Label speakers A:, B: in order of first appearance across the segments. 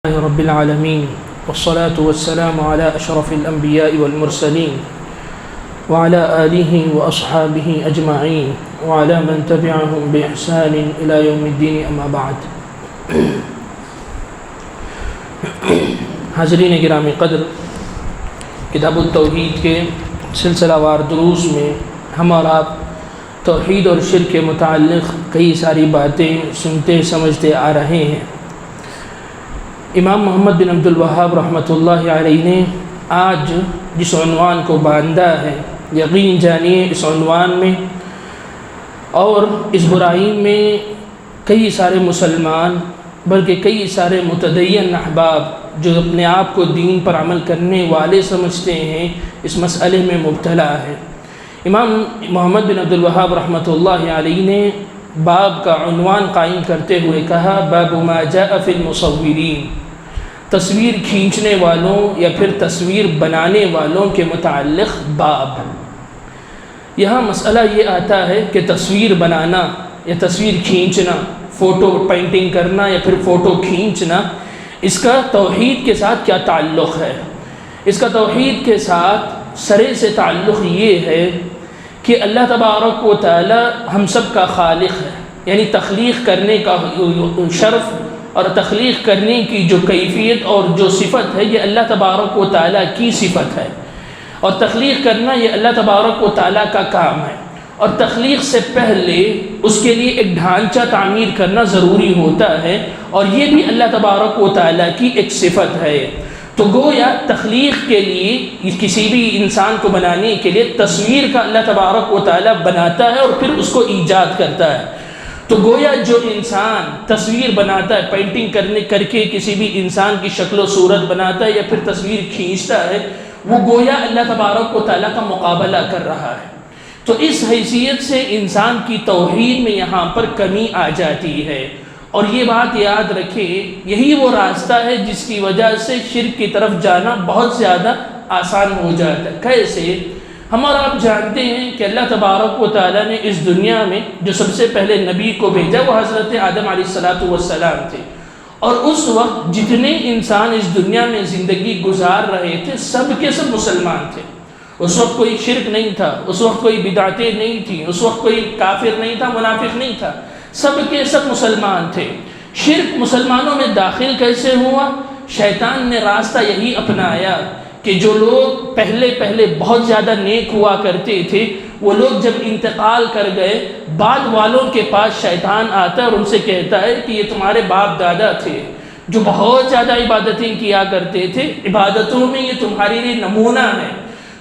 A: رب العالمين والصلاة والسلام على أشرف الأنبياء والمرسلين وعلى آله وأصحابه أجمعين وعلى من تبعهم بإحسان إلى يوم الدين أما بعد. حاضرین گرامی قدر، کتاب التوحید کے سلسلہ وار دروس میں ہم اور آپ توحید اور شرک کے متعلق کئی ساری باتیں سنتے سمجھتے آ رہے ہیں. امام محمد بن عبد الوہاب رحمۃ اللہ علیہ نے آج جس عنوان کو باندھا ہے، یقین جانیے اس عنوان میں اور اس برائی میں کئی سارے مسلمان بلکہ کئی سارے متدین احباب جو اپنے آپ کو دین پر عمل کرنے والے سمجھتے ہیں اس مسئلے میں مبتلا ہے. امام محمد بن عبد الوہاب رحمۃ اللہ علیہ نے باب کا عنوان قائم کرتے ہوئے کہا، باب ما جاء فی المصورین، تصویر کھینچنے والوں یا پھر تصویر بنانے والوں کے متعلق باب. یہاں مسئلہ یہ آتا ہے کہ تصویر بنانا یا تصویر کھینچنا، فوٹو پینٹنگ کرنا یا پھر فوٹو کھینچنا، اس کا توحید کے ساتھ کیا تعلق ہے؟ اس کا توحید کے ساتھ سرے سے تعلق یہ ہے کہ اللہ تبارک و تعالی ہم سب کا خالق ہے، یعنی تخلیق کرنے کا شرف اور تخلیق کرنے کی جو کیفیت اور جو صفت ہے یہ اللہ تبارک و تعالیٰ کی صفت ہے، اور تخلیق کرنا یہ اللہ تبارک و تعالیٰ کا کام ہے. اور تخلیق سے پہلے اس کے لیے ایک ڈھانچہ تعمیر کرنا ضروری ہوتا ہے، اور یہ بھی اللہ تبارک و تعالیٰ کی ایک صفت ہے. تو گویا تخلیق کے لیے کسی بھی انسان کو بنانے کے لیے تصویر کا اللہ تبارک و تعالیٰ بناتا ہے اور پھر اس کو ایجاد کرتا ہے. تو گویا جو انسان تصویر بناتا ہے، پینٹنگ کر کے کسی بھی انسان کی شکل و صورت بناتا ہے یا پھر تصویر کھینچتا ہے، وہ گویا اللہ تبارک و تعالیٰ کا مقابلہ کر رہا ہے. تو اس حیثیت سے انسان کی توحید میں یہاں پر کمی آ جاتی ہے. اور یہ بات یاد رکھیں، یہی وہ راستہ ہے جس کی وجہ سے شرک کی طرف جانا بہت زیادہ آسان ہو جاتا ہے. کیسے؟ ہم اور آپ جانتے ہیں کہ اللہ تبارک و تعالیٰ نے اس دنیا میں جو سب سے پہلے نبی کو بھیجا وہ حضرت آدم علیہ السلام تھے، اور اس وقت جتنے انسان اس دنیا میں زندگی گزار رہے تھے سب کے سب مسلمان تھے. اس وقت کوئی شرک نہیں تھا، اس وقت کوئی بدعتیں نہیں تھیں، اس وقت کوئی کافر نہیں تھا، منافق نہیں تھا، سب کے سب مسلمان تھے. شرک مسلمانوں میں داخل کیسے ہوا؟ شیطان نے راستہ یہی اپنایا کہ جو لوگ پہلے بہت زیادہ نیک ہوا کرتے تھے، وہ لوگ جب انتقال کر گئے، بعد والوں کے پاس شیطان آتا ہے اور ان سے کہتا ہے کہ یہ تمہارے باپ دادا تھے جو بہت زیادہ عبادتیں کیا کرتے تھے، عبادتوں میں یہ تمہارے لیے نمونہ ہے.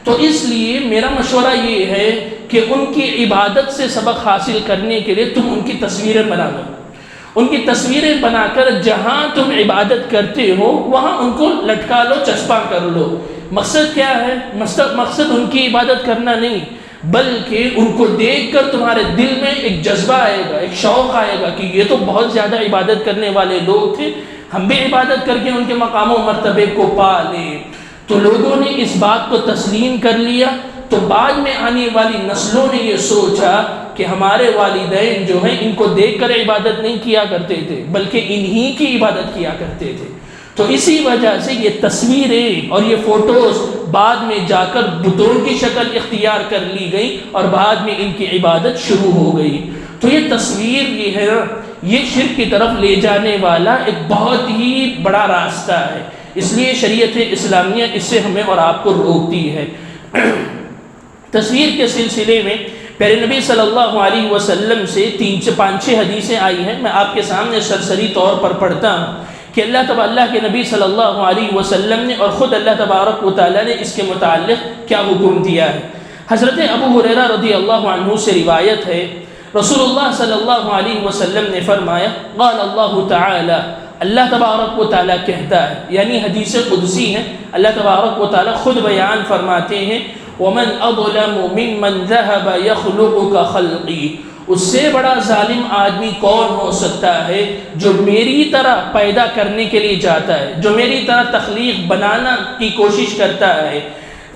A: تو اس لیے میرا مشورہ یہ ہے کہ ان کی عبادت سے سبق حاصل کرنے کے لیے تم ان کی تصویریں بنا لو. ان کی تصویریں بنا کر جہاں تم عبادت کرتے ہو وہاں ان کو لٹکا لو، چسپاں کر لو. مقصد کیا ہے؟ مقصد ان کی عبادت کرنا نہیں، بلکہ ان کو دیکھ کر تمہارے دل میں ایک جذبہ آئے گا، ایک شوق آئے گا کہ یہ تو بہت زیادہ عبادت کرنے والے لوگ تھے، ہم بھی عبادت کر کے ان کے مقام و مرتبے کو پا لیں. تو لوگوں نے اس بات کو تسلیم کر لیا. تو بعد میں آنے والی نسلوں نے یہ سوچا کہ ہمارے والدین جو ہیں ان کو دیکھ کر عبادت نہیں کیا کرتے تھے بلکہ انہی کی عبادت کیا کرتے تھے. تو اسی وجہ سے یہ تصویریں اور یہ فوٹوز بعد میں جا کر بتوں کی شکل اختیار کر لی گئی اور بعد میں ان کی عبادت شروع ہو گئی. تو یہ تصویر یہ ہے، یہ شرک کی طرف لے جانے والا ایک بہت ہی بڑا راستہ ہے. اس لیے شریعت اسلامیہ اس سے ہمیں اور آپ کو روکتی ہے. تصویر کے سلسلے میں پیارے نبی صلی اللہ علیہ وسلم سے 5-6 حدیثیں آئی ہیں. میں آپ کے سامنے سرسری طور پر پڑھتا ہوں کہ اللہ کے نبی صلی اللہ علیہ وسلم نے اور خود اللہ تبارک و تعالیٰ نے اس کے متعلق کیا حکم دیا ہے. حضرت ابو ہریرہ رضی اللہ عنہ سے روایت ہے، رسول اللہ صلی اللہ علیہ وسلم نے فرمایا، قال اللہ تعالی، اللہ تبارک و تعالیٰ کہتا ہے، یعنی حدیث قدسی ہے، اللہ تبارک و تعالیٰ خود بیان فرماتے ہیں، وَمَنْ أَظْلَمُ مِمَّنْ ذَهَبَ يَخْلُقُ كَخَلْقِي، اس سے بڑا ظالم آدمی کون ہو سکتا ہے جو میری طرح پیدا کرنے کے لیے جاتا ہے، جو میری طرح تخلیق بنانا کی کوشش کرتا ہے.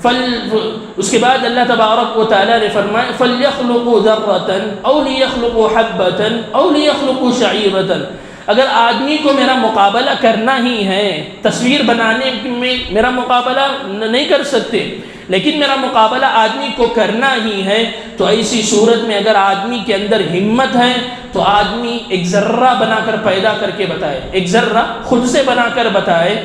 A: اس کے بعد اللہ تبارک و تعالیٰ نے فرمایا فَلْيَخْلُقُوا ذَرَّةً أَوْ لِيَخْلُقُوا حَبَّةً أَوْ لِيَخْلُقُوا شَعِيرَةً، اگر آدمی کو میرا مقابلہ کرنا ہی ہے، تصویر بنانے میں میرا مقابلہ نہیں کر سکتے، لیکن میرا مقابلہ آدمی کو کرنا ہی ہے، تو ایسی صورت میں اگر آدمی کے اندر ہمت ہے تو آدمی ایک ذرہ بنا کر پیدا کر کے بتائے، ایک ذرہ خود سے بنا کر بتائے،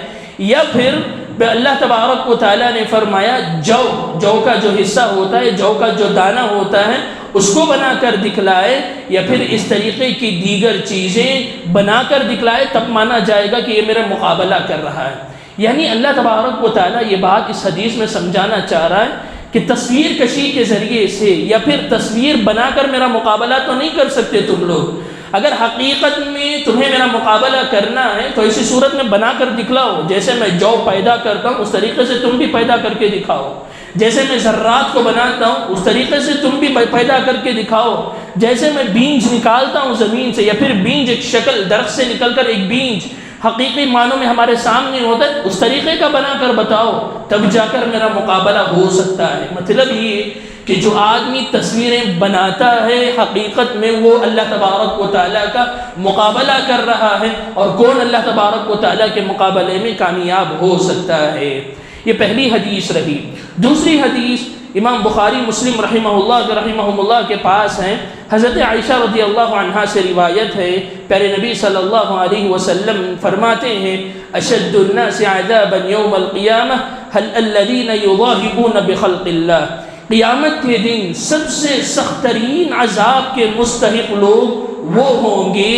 A: یا پھر اللہ تبارک و تعالیٰ نے فرمایا جو کا جو حصہ ہوتا ہے، جو کا جو دانہ ہوتا ہے اس کو بنا کر دکھلائے، یا پھر اس طریقے کی دیگر چیزیں بنا کر دکھلائے، تب مانا جائے گا کہ یہ میرا مقابلہ کر رہا ہے۔ یعنی اللہ تبارک و تعالیٰ یہ بات اس حدیث میں سمجھانا چاہ رہا ہے کہ تصویر کشی کے ذریعے سے یا پھر تصویر بنا کر میرا مقابلہ تو نہیں کر سکتے تم لوگ۔ اگر حقیقت میں تمہیں میرا مقابلہ کرنا ہے تو ایسی صورت میں بنا کر دکھلاؤ، جیسے میں جو پیدا کرتا ہوں اس طریقے سے تم بھی پیدا کر کے دکھاؤ، جیسے میں ذرات کو بناتا ہوں اس طریقے سے تم بھی پیدا کر کے دکھاؤ، جیسے میں بیج نکالتا ہوں زمین سے، یا پھر بیج ایک شکل درخت سے نکل کر ایک بیج حقیقی معنوں میں ہمارے سامنے ہوتا ہے، اس طریقے کا بنا کر بتاؤ، تب جا کر میرا مقابلہ ہو سکتا ہے۔ مطلب یہ کہ جو آدمی تصویریں بناتا ہے حقیقت میں وہ اللہ تبارک و تعالیٰ کا مقابلہ کر رہا ہے، اور کون اللہ تبارک و تعالیٰ کے مقابلے میں کامیاب ہو سکتا ہے۔ یہ پہلی حدیث رہی۔ دوسری حدیث امام بخاری مسلم رحمہ اللہ کے پاس ہیں، حضرت عائشہ رضی اللہ عنہا سے روایت ہے، پیارے نبی صلی اللہ علیہ وسلم فرماتے ہیں اشد الناس عذابا یوم القیامہ الذین یضاہئون بخلق اللہ، قیامت کے دن سب سے سخت ترین عذاب کے مستحق لوگ وہ ہوں گے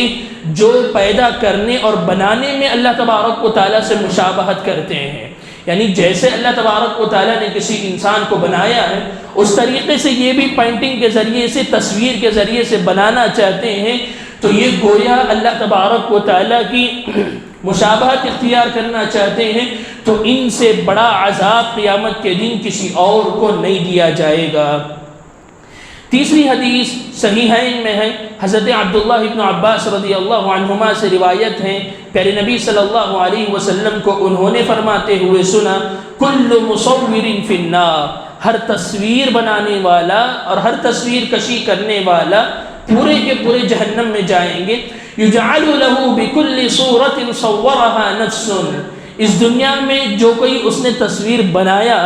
A: جو پیدا کرنے اور بنانے میں اللہ تبارک و تعالیٰ سے مشابہت کرتے ہیں۔ یعنی جیسے اللہ تبارک و تعالیٰ نے کسی انسان کو بنایا ہے اس طریقے سے یہ بھی پینٹنگ کے ذریعے سے، تصویر کے ذریعے سے بنانا چاہتے ہیں، تو یہ گویا اللہ تبارک و تعالیٰ کی مشابہت اختیار کرنا چاہتے ہیں، تو ان سے بڑا عذاب قیامت کے دن کسی اور کو نہیں دیا جائے گا۔ تیسری حدیث صحیحین میں ہے، حضرت عبداللہ ابن عباس رضی اللہ عنہما سے روایت ہے، پیارے نبی صلی اللہ علیہ وسلم کو انہوں نے فرماتے ہوئے سنا کل مصور فی النار، ہر تصویر بنانے والا اور ہر تصویر کشی کرنے والا پورے کے پورے جہنم میں جائیں گے۔ یجعل له بكل صورة صورها نفس، اس دنیا میں جو کوئی اس نے تصویر بنایا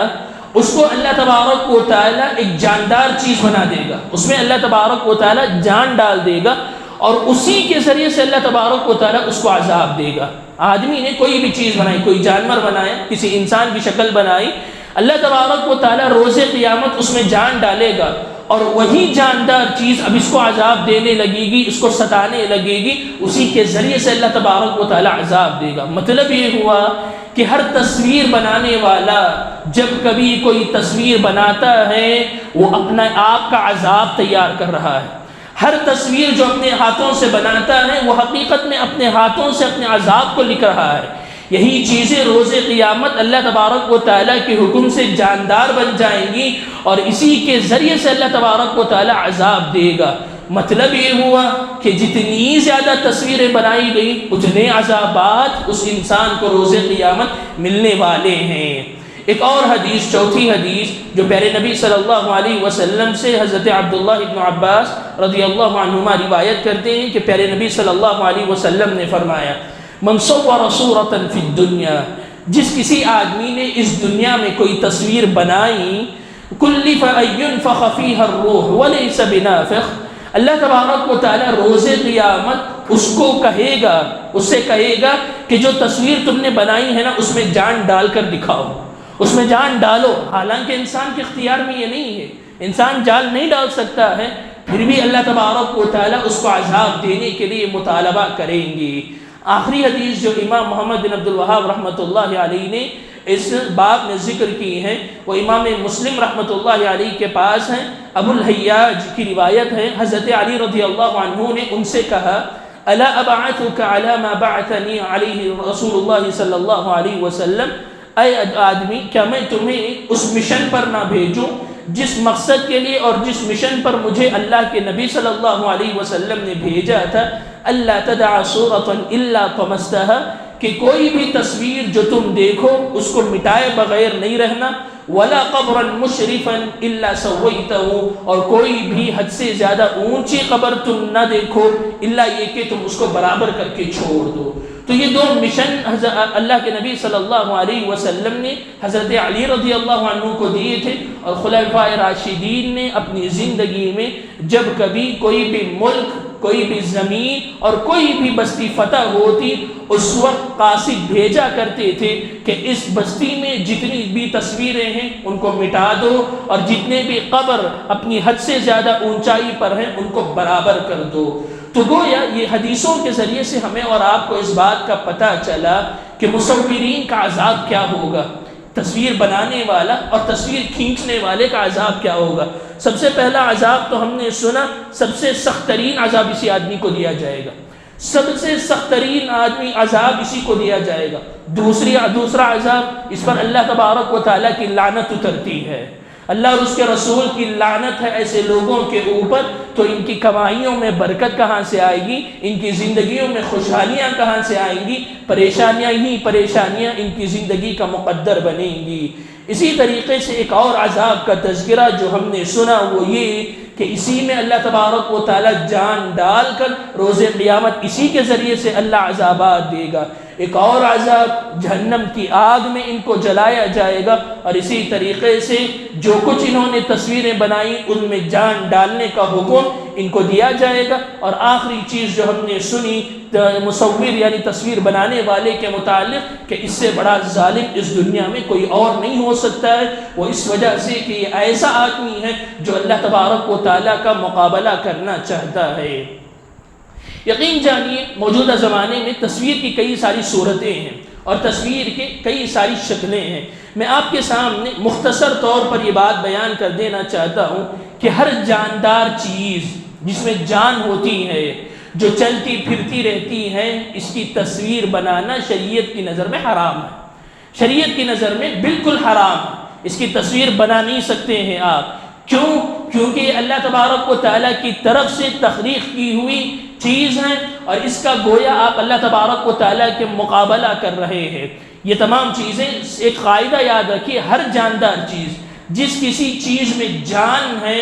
A: اس کو اللہ تبارک و تعالیٰ ایک جاندار چیز بنا دے گا، اس میں اللہ تبارک و تعالیٰ جان ڈال دے گا، اور اسی کے ذریعے سے اللہ تبارک و تعالیٰ اس کو عذاب دے گا۔ آدمی نے کوئی بھی چیز بنائی، کوئی جانور بنایا، کسی انسان کی شکل بنائی، اللہ تبارک و تعالیٰ روز قیامت اس میں جان ڈالے گا، اور وہی جاندار چیز اب اس کو عذاب دینے لگے گی، اس کو ستانے لگے گی، اسی کے ذریعے سے اللہ تبارک و تعالیٰ عذاب دے گا۔ مطلب یہ ہوا کہ ہر تصویر بنانے والا جب کبھی کوئی تصویر بناتا ہے وہ اپنا آپ کا عذاب تیار کر رہا ہے۔ ہر تصویر جو اپنے ہاتھوں سے بناتا ہے وہ حقیقت میں اپنے ہاتھوں سے اپنے عذاب کو لکھ رہا ہے۔ یہی چیزیں روز قیامت اللہ تبارک و تعالیٰ کے حکم سے جاندار بن جائیں گی، اور اسی کے ذریعے سے اللہ تبارک و تعالیٰ عذاب دے گا۔ مطلب یہ ہوا کہ جتنی زیادہ تصویریں بنائی گئی اتنے عذابات اس انسان کو روز قیامت ملنے والے ہیں۔ ایک اور حدیث، چوتھی حدیث جو پیارے نبی صلی اللہ علیہ وسلم سے حضرت عبداللہ ابن عباس رضی اللہ عنہما روایت کرتے ہیں کہ پیارے نبی صلی اللہ علیہ وسلم نے فرمایا من صور صورتا فی الدنیا، جس کسی آدمی نے اس دنیا میں کوئی تصویر بنائی، کلف ان ينفخ فیہا الروح ولیس بنافخ، اللہ تبارک و تعالیٰ روز قیامت اس کو کہے گا، اس سے کہے گا کہ جو تصویر تم نے بنائی ہے نا اس میں جان ڈال کر دکھاؤ، اس میں جان ڈالو۔ حالانکہ انسان کے اختیار میں یہ نہیں ہے، انسان جان نہیں ڈال سکتا ہے، پھر بھی اللہ تبارک و تعالیٰ اس کو عذاب دینے کے لیے مطالبہ کریں گے۔ آخری حدیث جو امام محمد بن عبد الوہاب رحمۃ اللہ علیہ نے اس باب میں ذکر کی ہے وہ امام مسلم رحمۃ اللہ علیہ کے پاس ہیں، ابو الحیاج کی روایت ہے، حضرت علی رضی اللہ عنہ نے ان سے کہا الا ابعثک علی ما بعثنی علیہ رسول اللہ صلی اللہ علیہ وسلم، اے آدمی کیا میں تمہیں اس مشن پر نہ بھیجوں جس مقصد کے لیے اور جس مشن پر مجھے اللہ کے نبی صلی اللہ علیہ وسلم نے بھیجا تھا، اللہ تدع صورۃ الا طمستها، کہ کوئی بھی تصویر جو تم دیکھو اس کو مٹائے بغیر نہیں رہنا، ولا قبرا مشرفا الا سويته، اور کوئی بھی حد سے زیادہ اونچی قبر تم نہ دیکھو الا یہ کہ تم اس کو برابر کر کے چھوڑ دو۔ تو یہ دو مشن اللہ کے نبی صلی اللہ علیہ وسلم نے حضرت علی رضی اللہ عنہ کو دیے تھے، اور خلفائے راشدین نے اپنی زندگی میں جب کبھی کوئی بھی ملک، کوئی بھی زمین اور کوئی بھی بستی فتح ہوتی، اس وقت قاصد بھیجا کرتے تھے کہ اس بستی میں جتنی بھی تصویریں ہیں ان کو مٹا دو، اور جتنے بھی قبر اپنی حد سے زیادہ اونچائی پر ہیں ان کو برابر کر دو۔ تو گویا یہ حدیثوں کے ذریعے سے ہمیں اور آپ کو اس بات کا پتہ چلا کہ مصورین کا عذاب کیا ہوگا، تصویر بنانے والا اور تصویر کھینچنے والے کا عذاب کیا ہوگا۔ سب سے پہلا عذاب تو ہم نے سنا، سب سے سخت ترین عذاب اسی آدمی کو دیا جائے گا، سب سے سخت ترین عذاب اسی کو دیا جائے گا۔ دوسرا عذاب، اس پر اللہ تبارک و تعالیٰ کی لعنت اترتی ہے، اللہ اور اس کے رسول کی لعنت ہے ایسے لوگوں کے اوپر، تو ان کی کمائیوں میں برکت کہاں سے آئے گی، ان کی زندگیوں میں خوشحالیاں کہاں سے آئیں گی، پریشانیاں ہی پریشانیاں ان کی زندگی کا مقدر بنیں گی۔ اسی طریقے سے ایک اور عذاب کا تذکرہ جو ہم نے سنا وہ یہ کہ اسی میں اللہ تبارک و تعالیٰ جان ڈال کر روز قیامت اسی کے ذریعے سے اللہ عذابات دے گا۔ ایک اور عذاب جہنم کی آگ میں ان کو جلایا جائے گا، اور اسی طریقے سے جو کچھ انہوں نے تصویریں بنائی ان میں جان ڈالنے کا حکم ان کو دیا جائے گا۔ اور آخری چیز جو ہم نے سنی مصور یعنی تصویر بنانے والے کے متعلق کہ اس سے بڑا ظالم اس دنیا میں کوئی اور نہیں ہو سکتا ہے، وہ اس وجہ سے کہ یہ ایسا آدمی ہے جو اللہ تبارک و تعالیٰ کا مقابلہ کرنا چاہتا ہے۔ یقین جانیے موجودہ زمانے میں تصویر کی کئی ساری صورتیں ہیں اور تصویر کے کئی ساری شکلیں ہیں۔ میں آپ کے سامنے مختصر طور پر یہ بات بیان کر دینا چاہتا ہوں کہ ہر جاندار چیز جس میں جان ہوتی ہے، جو چلتی پھرتی رہتی ہے، اس کی تصویر بنانا شریعت کی نظر میں حرام ہے، شریعت کی نظر میں بالکل حرام ہے۔ اس کی تصویر بنا نہیں سکتے ہیں آپ، کیوں؟ کیونکہ یہ اللہ تبارک و تعالیٰ کی طرف سے تخلیق کی ہوئی چیز ہے، اور اس کا گویا آپ اللہ تبارک و تعالیٰ کے مقابلہ کر رہے ہیں۔ یہ تمام چیزیں، ایک قاعدہ یاد رکھیے، ہر جاندار چیز، جس کسی چیز میں جان ہے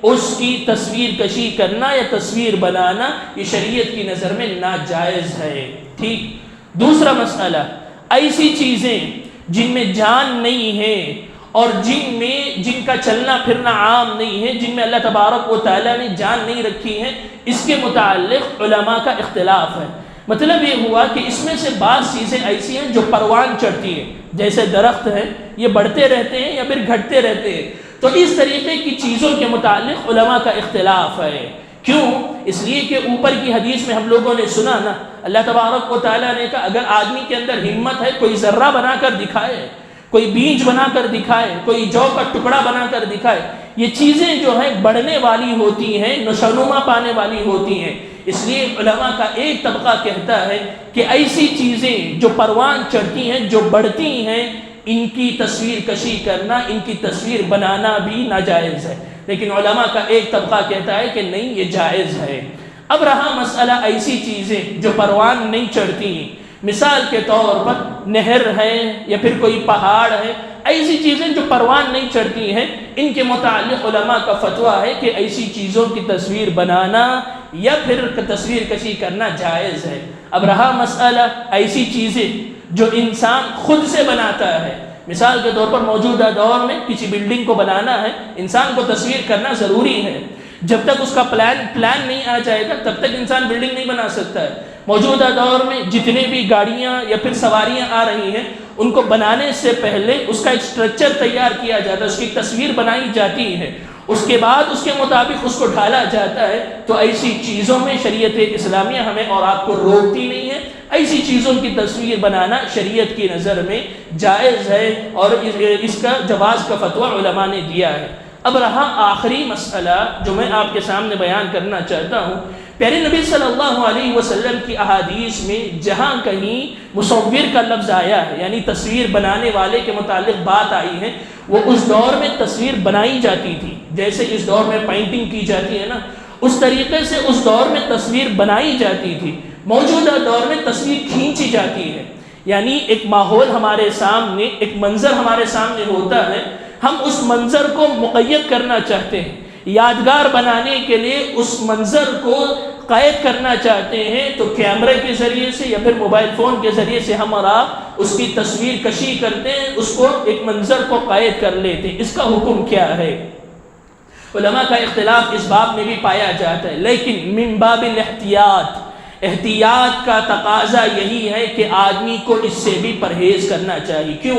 A: اس کی تصویر کشی کرنا یا تصویر بنانا یہ شریعت کی نظر میں ناجائز ہے۔ ٹھیک، دوسرا مسئلہ، ایسی چیزیں جن میں جان نہیں ہے اور جن کا چلنا پھرنا عام نہیں ہے، جن میں اللہ تبارک و تعالیٰ نے جان نہیں رکھی ہے، اس کے متعلق علماء کا اختلاف ہے۔ مطلب یہ ہوا کہ اس میں سے بعض چیزیں ایسی ہیں جو پروان چڑھتی ہیں، جیسے درخت ہیں، یہ بڑھتے رہتے ہیں یا پھر گھٹتے رہتے ہیں، تو اس طریقے کی چیزوں کے متعلق علماء کا اختلاف ہے۔ کیوں؟ اس لیے کہ اوپر کی حدیث میں ہم لوگوں نے سنا نا، اللہ تبارک و تعالیٰ نے کہا اگر آدمی کے اندر ہمت ہے، کوئی ذرہ بنا کر دکھائے، کوئی بیج بنا کر دکھائے، کوئی جو کا ٹکڑا بنا کر دکھائے، یہ چیزیں جو ہیں بڑھنے والی ہوتی ہیں، نشوونما پانے والی ہوتی ہیں۔ اس لیے علماء کا ایک طبقہ کہتا ہے کہ ایسی چیزیں جو پروان چڑھتی ہیں، جو بڑھتی ہیں، ان کی تصویر کشی کرنا، ان کی تصویر بنانا بھی ناجائز ہے، لیکن علماء کا ایک طبقہ کہتا ہے کہ نہیں، یہ جائز ہے۔ اب رہا مسئلہ ایسی چیزیں جو پروان نہیں چڑھتی ہیں، مثال کے طور پر نہر ہے یا پھر کوئی پہاڑ ہے، ایسی چیزیں جو پروان نہیں چڑھتی ہیں، ان کے متعلق علماء کا فتویٰ ہے کہ ایسی چیزوں کی تصویر بنانا یا پھر تصویر کشی کرنا جائز ہے۔ اب رہا مسئلہ ایسی چیزیں جو انسان خود سے بناتا ہے، مثال کے طور پر موجودہ دور میں کسی بلڈنگ کو بنانا ہے، انسان کو تصویر کرنا ضروری ہے، جب تک اس کا پلان نہیں آ جائے گا تب تک انسان بلڈنگ نہیں بنا سکتا ہے۔ موجودہ دور میں جتنے بھی گاڑیاں یا پھر سواریاں آ رہی ہیں، ان کو بنانے سے پہلے اس کا ایک اسٹرکچر تیار کیا جاتا ہے، اس کی تصویر بنائی جاتی ہے، اس کے بعد اس کے مطابق اس کو ڈھالا جاتا ہے۔ تو ایسی چیزوں میں شریعت اسلامیہ ہمیں اور آپ کو روکتی نہیں ہے، ایسی چیزوں کی تصویر بنانا شریعت کی نظر میں جائز ہے، اور اس کا جواز کا فتویٰ علماء نے دیا ہے۔ اب رہا آخری مسئلہ جو میں آپ کے سامنے بیان کرنا چاہتا ہوں۔ پیارے نبی صلی اللہ علیہ وسلم کی احادیث میں جہاں کہیں مصور کا لفظ آیا ہے، یعنی تصویر بنانے والے کے متعلق بات آئی ہے، وہ اس دور میں تصویر بنائی جاتی تھی، جیسے اس دور میں پینٹنگ کی جاتی ہے نا، اس طریقے سے اس دور میں تصویر بنائی جاتی تھی۔ موجودہ دور میں تصویر کھینچی جاتی ہے، یعنی ایک ماحول ہمارے سامنے، ایک منظر ہمارے سامنے ہوتا ہے، ہم اس منظر کو مقید کرنا چاہتے ہیں، یادگار بنانے کے لیے اس منظر کو قید کرنا چاہتے ہیں، تو کیمرے کے ذریعے سے یا پھر موبائل فون کے ذریعے سے ہم اور آپ اس کی تصویر کشی کرتے ہیں، اس کو ایک منظر کو قید کر لیتے ہیں۔ اس کا حکم کیا ہے؟ علماء کا اختلاف اس باب میں بھی پایا جاتا ہے، لیکن من باب احتیاط کا تقاضا یہی ہے کہ آدمی کو اس سے بھی پرہیز کرنا چاہیے۔ کیوں؟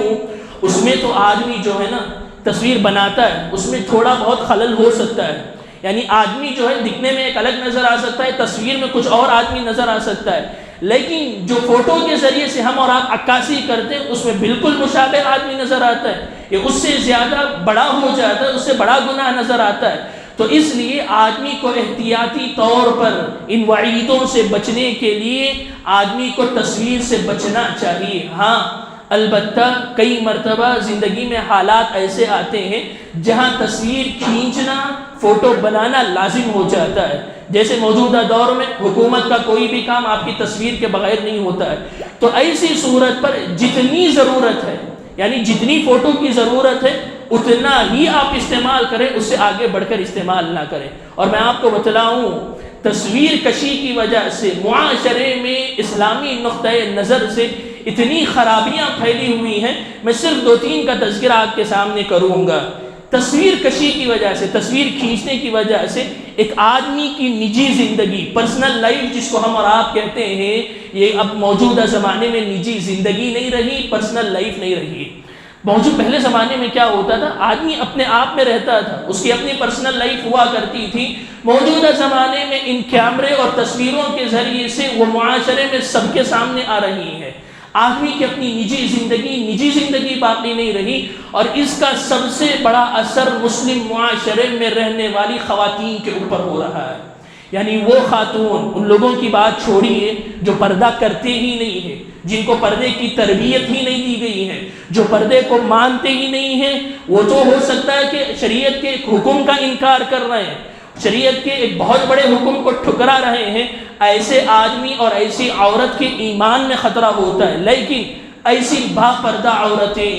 A: اس میں تو آدمی جو ہے نا تصویر بناتا ہے، اس میں تھوڑا بہت خلل ہو سکتا ہے، یعنی آدمی جو ہے دکھنے میں ایک الگ نظر آ سکتا ہے، تصویر میں کچھ اور آدمی نظر آ سکتا ہے، لیکن جو فوٹو کے ذریعے سے ہم اور آپ عکاسی کرتے ہیں اس میں بالکل مشابہ آدمی نظر آتا ہے، یہ اس سے زیادہ بڑا ہو جاتا ہے، اس سے بڑا گناہ نظر آتا ہے۔ تو اس لیے آدمی کو احتیاطی طور پر ان وعیدوں سے بچنے کے لیے آدمی کو تصویر سے بچنا چاہیے۔ ہاں البتہ کئی مرتبہ زندگی میں حالات ایسے آتے ہیں جہاں تصویر کھینچنا، فوٹو بنانا لازم ہو جاتا ہے، جیسے موجودہ دور میں حکومت کا کوئی بھی کام آپ کی تصویر کے بغیر نہیں ہوتا ہے، تو ایسی صورت پر جتنی ضرورت ہے، یعنی جتنی فوٹو کی ضرورت ہے اتنا ہی آپ استعمال کریں، اس سے آگے بڑھ کر استعمال نہ کریں۔ اور میں آپ کو بتلاؤں، تصویر کشی کی وجہ سے معاشرے میں اسلامی نقطۂ نظر سے اتنی خرابیاں پھیلی ہوئی ہیں، میں صرف 2-3 کا تذکرہ آپ کے سامنے کروں گا۔ تصویر کشی کی وجہ سے، تصویر کھینچنے کی وجہ سے ایک آدمی کی نجی زندگی، پرسنل لائف جس کو ہم اور آپ کہتے ہیں، یہ اب موجودہ زمانے میں نجی زندگی نہیں رہی، پرسنل لائف نہیں رہی۔ پہلے زمانے میں کیا ہوتا تھا، آدمی اپنے آپ میں رہتا تھا، اس کی اپنی پرسنل لائف ہوا کرتی تھی۔ موجودہ زمانے میں ان کیمرے اور تصویروں کے ذریعے سے وہ معاشرے میں سب کے سامنے آ رہی ہے، آدمی کی اپنی نجی زندگی باقی نہیں رہی، اور اس کا سب سے بڑا اثر مسلم معاشرے میں رہنے والی خواتین کے اوپر ہو رہا ہے۔ یعنی وہ خاتون، ان لوگوں کی بات چھوڑیے جو پردہ کرتے ہی نہیں ہیں، جن کو پردے کی تربیت ہی نہیں دی گئی ہے، جو پردے کو مانتے ہی نہیں ہیں، وہ تو ہو سکتا ہے کہ شریعت کے ایک حکم کا انکار کر رہے ہیں، شریعت کے ایک بہت بڑے حکم کو ٹھکرا رہے ہیں، ایسے آدمی اور ایسی عورت کے ایمان میں خطرہ ہوتا ہے۔ لیکن ایسی با پردہ عورتیں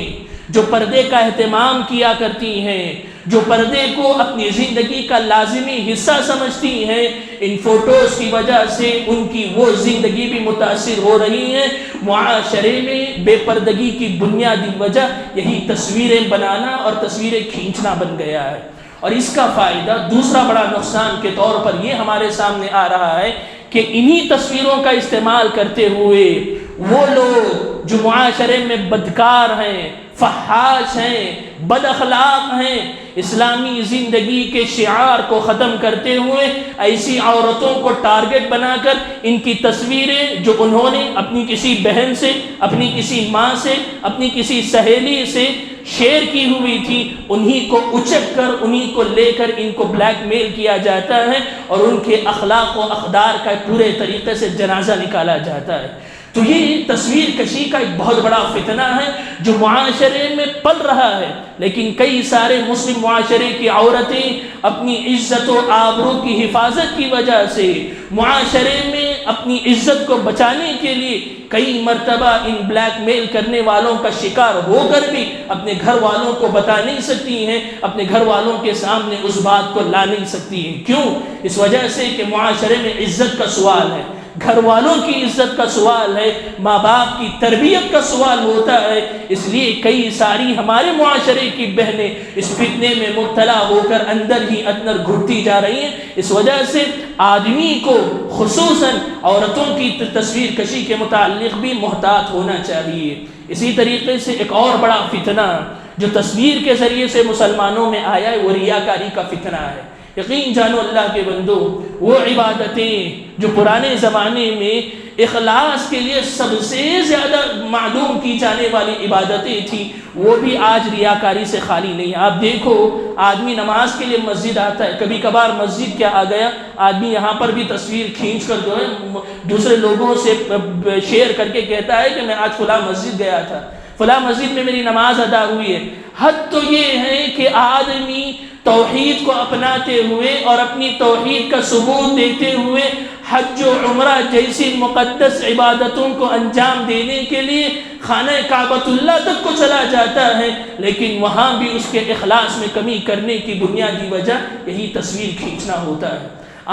A: جو پردے کا اہتمام کیا کرتی ہیں، جو پردے کو اپنی زندگی کا لازمی حصہ سمجھتی ہیں، ان فوٹوز کی وجہ سے ان کی وہ زندگی بھی متاثر ہو رہی ہے۔ معاشرے میں بے پردگی کی بنیادی وجہ یہی تصویریں بنانا اور تصویریں کھینچنا بن گیا ہے، اور اس کا فائدہ دوسرا بڑا نقصان کے طور پر یہ ہمارے سامنے آ رہا ہے کہ انہی تصویروں کا استعمال کرتے ہوئے وہ لوگ جو معاشرے میں بدکار ہیں، فحاش ہیں، بد اخلاق ہیں، اسلامی زندگی کے شعار کو ختم کرتے ہوئے ایسی عورتوں کو ٹارگٹ بنا کر ان کی تصویریں جو انہوں نے اپنی کسی بہن سے، اپنی کسی ماں سے، اپنی کسی سہیلی سے شیئر کی ہوئی تھی، انہی کو اچک کر، انہی کو لے کر ان کو بلیک میل کیا جاتا ہے، اور ان کے اخلاق و اقدار کا پورے طریقے سے جنازہ نکالا جاتا ہے۔ تو یہ تصویر کشی کا ایک بہت بڑا فتنہ ہے جو معاشرے میں پل رہا ہے، لیکن کئی سارے مسلم معاشرے کی عورتیں اپنی عزت و آبرو کی حفاظت کی وجہ سے، معاشرے میں اپنی عزت کو بچانے کے لیے کئی مرتبہ ان بلیک میل کرنے والوں کا شکار ہو کر بھی اپنے گھر والوں کو بتا نہیں سکتی ہیں، اپنے گھر والوں کے سامنے اس بات کو لا نہیں سکتی ہیں۔ کیوں؟ اس وجہ سے کہ معاشرے میں عزت کا سوال ہے، گھر والوں کی عزت کا سوال ہے، ماں باپ کی تربیت کا سوال ہوتا ہے، اس لیے کئی ساری ہمارے معاشرے کی بہنیں اس فتنے میں مبتلا ہو کر اندر ہی اندر گھٹتی جا رہی ہیں۔ اس وجہ سے آدمی کو خصوصاً عورتوں کی تصویر کشی کے متعلق بھی محتاط ہونا چاہیے۔ اسی طریقے سے ایک اور بڑا فتنہ جو تصویر کے ذریعے سے مسلمانوں میں آیا ہے وہ ریاکاری کا فتنہ ہے۔ یقین جانو اللہ کے بندو، وہ عبادتیں جو پرانے زمانے میں اخلاص کے لیے سب سے زیادہ معلوم کی جانے والی عبادتیں تھیں، وہ بھی آج ریاکاری سے خالی نہیں۔ آپ دیکھو، آدمی نماز کے لیے مسجد آتا ہے، کبھی کبھار مسجد کیا آ گیا، آدمی یہاں پر بھی تصویر کھینچ کر جو ہے دوسرے لوگوں سے شیئر کر کے کہتا ہے کہ میں آج فلاں مسجد گیا تھا، فلاں مسجد میں میری نماز ادا ہوئی ہے۔ حد تو یہ ہے کہ آدمی توحید کو اپناتے ہوئے اور اپنی توحید کا ثبوت دیتے ہوئے حج و عمرہ جیسی مقدس عبادتوں کو انجام دینے کے لیے خانہ کعبۃ اللہ تک کو چلا جاتا ہے، لیکن وہاں بھی اس کے اخلاص میں کمی کرنے کی بنیادی وجہ یہی تصویر کھینچنا ہوتا ہے۔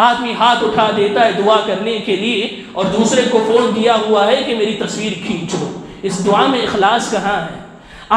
A: آدمی ہاتھ اٹھا دیتا ہے دعا کرنے کے لیے اور دوسرے کو فون دیا ہوا ہے کہ میری تصویر کھینچ لو، اس دعا میں اخلاص کہاں ہے؟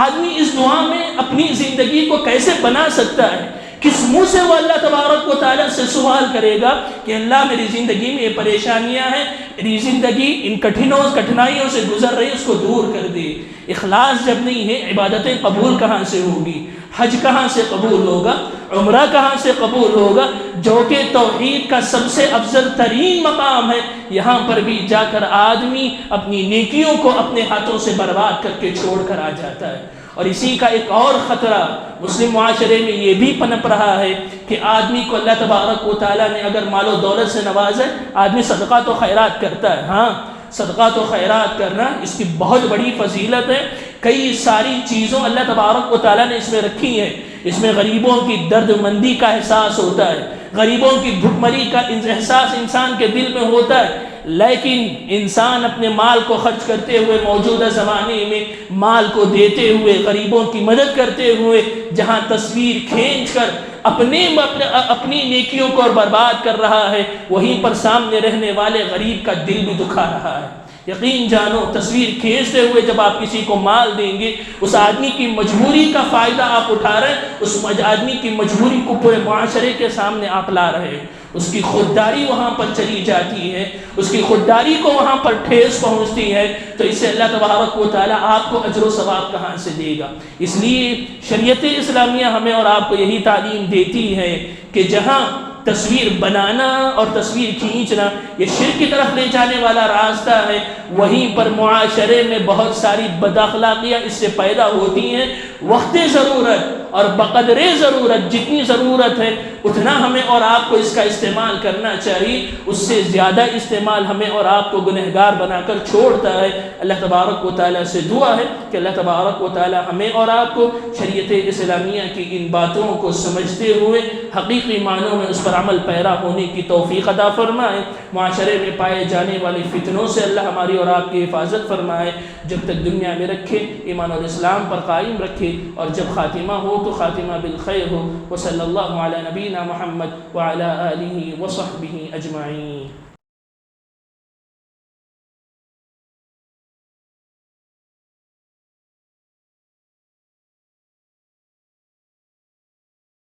A: آدمی اس دعا میں اپنی زندگی کو کیسے بنا سکتا ہے؟ کس منہ سے وہ اللہ تبارک و تعالیٰ سے سوال کرے گا کہ اللہ میری زندگی میں یہ پریشانیاں ہیں، میری زندگی ان کٹھنائیوں سے گزر رہی، اس کو دور کر دے۔ اخلاص جب نہیں ہے، عبادتیں قبول کہاں سے ہوگی؟ حج کہاں سے قبول ہوگا؟ عمرہ کہاں سے قبول ہوگا؟ جو کہ توحید کا سب سے افضل ترین مقام ہے، یہاں پر بھی جا کر آدمی اپنی نیکیوں کو اپنے ہاتھوں سے برباد کر کے چھوڑ کر آ جاتا ہے۔ اور اسی کا ایک اور خطرہ مسلم معاشرے میں یہ بھی پنپ رہا ہے کہ آدمی کو اللہ تبارک و تعالیٰ نے اگر مال و دولت سے نوازے، آدمی صدقات و خیرات کرتا ہے۔ ہاں، صدقات و خیرات کرنا اس کی بہت بڑی فضیلت ہے۔ کئی ساری چیزوں اللہ تبارک و تعالیٰ نے اس میں رکھی ہیں۔ اس میں غریبوں کی درد مندی کا احساس ہوتا ہے، غریبوں کی بھوک مری کا احساس انسان کے دل میں ہوتا ہے، لیکن انسان اپنے مال کو خرچ کرتے ہوئے، موجودہ زمانے میں مال کو دیتے ہوئے، غریبوں کی مدد کرتے ہوئے، جہاں تصویر کھینچ کر اپنی نیکیوں کو برباد کر رہا ہے، وہیں پر سامنے رہنے والے غریب کا دل بھی دکھا رہا ہے۔ یقین جانو، تصویر کھینچتے ہوئے جب آپ کسی کو مال دیں گے، اس آدمی کی مجبوری کا فائدہ آپ اٹھا رہے ہیں، اس آدمی کی مجبوری کو پورے معاشرے کے سامنے آپ لا رہے ہیں۔ اس کی خودداری وہاں پر چلی جاتی ہے، اس کی خودداری کو وہاں پر ٹھیس پہنچتی ہے، تو اس سے اللہ تبارک و تعالیٰ آپ کو اجر و ثواب کہاں سے دے گا؟ اس لیے شریعت اسلامیہ ہمیں اور آپ کو یہی تعلیم دیتی ہے کہ جہاں تصویر بنانا اور تصویر کھینچنا یہ شرک کی طرف لے جانے والا راستہ ہے، وہیں پر معاشرے میں بہت ساری بد اخلاقیاں اس سے پیدا ہوتی ہیں۔ وقت ضرورت اور بقدر ضرورت، جتنی ضرورت ہے اتنا ہمیں اور آپ کو اس کا استعمال کرنا چاہیے، اس سے زیادہ استعمال ہمیں اور آپ کو گنہگار بنا کر چھوڑتا ہے۔ اللہ تبارک و تعالیٰ سے دعا ہے کہ اللہ تبارک و تعالیٰ ہمیں اور آپ کو شریعت اسلامیہ کی ان باتوں کو سمجھتے ہوئے حقیقی معنوں میں اس پر عمل پیرا ہونے کی توفیق عطا فرمائے۔ معاشرے میں پائے جانے والی فتنوں سے اللہ ہماری اور آپ کی حفاظت فرمائے، جب تک دنیا میں رکھے ایمان اور اسلام پر قائم رکھے، اور جب خاتمہ ہو تو خاتمہ بالخیر ہو۔ وصلی اللہ علی نبینا محمد وعلی آلہ وصحبہ اجمعین۔